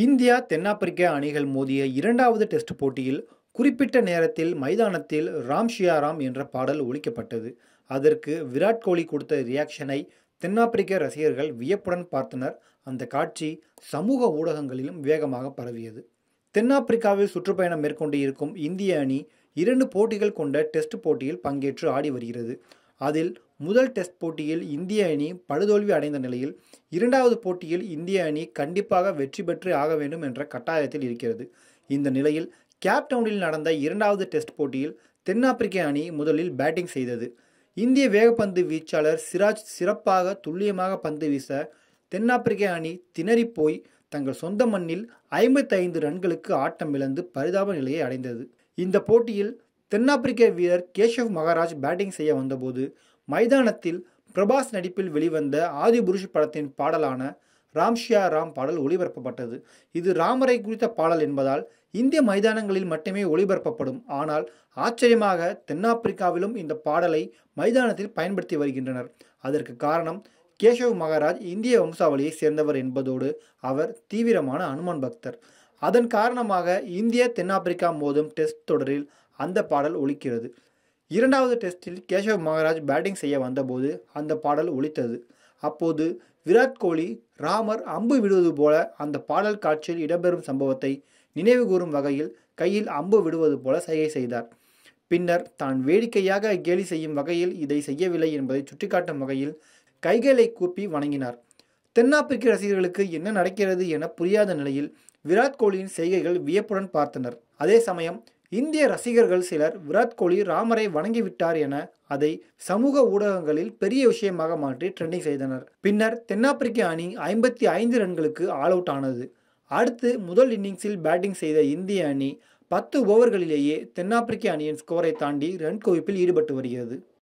India தென்னாப்பிரிக்கா அணிகள் மோதிய இரண்டாவது டெஸ்ட் போட்டியில் குறிப்பிட்ட நேரத்தில் மைதானத்தில் ராம் ஷியா ராம் என்ற பாடல் ஒலிக்கப்பட்டது. அதற்கு விராட் கோலி கொடுத்த ரியாக்ஷனை தென்னாப்பிரிக்க ரசிகர்கள் வியப்புடன் பார்த்தனர். அந்த காட்சி சமூக ஊடகங்களிலும் வேகமாக பரவியது. தென்னாப்பிரிக்காவில் சுற்றுப்பயணம் மேற்கொண்டு இருக்கும் இந்திய அணி 2 போட்டிகள் கொண்ட டெஸ்ட் போட்டியில் பங்கேற்று ஆடி வருகிறது. அதில் முதல் டெஸ்ட் போட்டியில் இந்திய அணி படுதோல்வி அடைந்த நிலையில், இரண்டாவது போட்டியில் இந்திய அணி கண்டிப்பாக வெற்றி பெற்று ஆக வேண்டும் என்ற கட்டாயத்தில் இருக்கிறது. இந்த நிலையில் கேப்டவுனில் நடந்த இரண்டாவது டெஸ்ட் போட்டியில் தென்னாப்பிரிக்க அணி முதலில் பேட்டிங் செய்தது. இந்திய வேகப்பந்து வீச்சாளர் சிராஜ் சிறப்பாக துல்லியமாக பந்து வீச, தென்னாப்பிரிக்க அணி திணறிப்போய் தங்கள் சொந்த மண்ணில் 55 ரன்களுக்கு ஆட்டம் இழந்து பரிதாப நிலையை அடைந்தது. இந்த போட்டியில் தென்னாப்பிரிக்க வீரர் கேஷவ் மகாராஜ் பேட்டிங் செய்ய வந்தபோது மைதானத்தில் பிரபாஸ் நடிப்பில் வெளிவந்த ஆதிபுருஷ் படத்தின் பாடலான ராம் ஷியா ராம் பாடல் ஒளிபரப்பப்பட்டது. இது ராமரை குறித்த பாடல் என்பதால் இந்திய மைதானங்களில் மட்டுமே ஒளிபரப்பப்படும். ஆனால் ஆச்சரியமாக தென்னாப்பிரிக்காவிலும் இந்த பாடலை மைதானத்தில் பயன்படுத்தி வருகின்றனர். அதற்கு காரணம், கேஷவ் மகாராஜ் இந்திய வம்சாவளியை சேர்ந்தவர் என்பதோடு அவர் தீவிரமான அனுமன் பக்தர். அதன் காரணமாக இந்திய தென்னாப்பிரிக்கா மோதும் டெஸ்ட் தொடரில் அந்த பாடல் ஒலிக்கிறது. இரண்டாவது டெஸ்டில் கேஷவ் மகாராஜ் பேட்டிங் செய்ய வந்தபோது அந்த பாடல் ஒலித்தது. அப்போது விராட் கோலி ராமர் அம்பு விடுவது போல அந்த பாடல் காட்சியில் இடம்பெறும் சம்பவத்தை நினைவுகூரும் வகையில் கையில் அம்பு விடுவது போல சைகை செய்தார். பின்னர் தான் வேடிக்கையாக கேலி செய்யும் வகையில் இதை செய்யவில்லை என்பதை சுட்டிக்காட்டும் வகையில் கைகளை கூப்பி வணங்கினார். தென்னாப்பிரிக்க ரசிகர்களுக்கு என்ன நடக்கிறது என புரியாத நிலையில் விராட் கோலியின் செய்கைகள் வியப்புடன் பார்த்தனர். அதே சமயம் இந்திய ரசிகர்கள் சிலர் விராட் கோலி ராமரை வணங்கிவிட்டார் என அதை சமூக ஊடகங்களில் பெரிய விஷயமாக மாற்றி ட்ரெண்டிங் செய்தனர். பின்னர் தென்னாப்பிரிக்க அணி 55 ரன்களுக்கு ஆல் அவுட் ஆனது. அடுத்து முதல் இன்னிங்ஸில் பேட்டிங் செய்த இந்திய அணி 10 ஓவர்களிலேயே தென்னாப்பிரிக்க அணியின் ஸ்கோரை தாண்டி ரன் குவிப்பில் ஈடுபட்டு வருகிறது.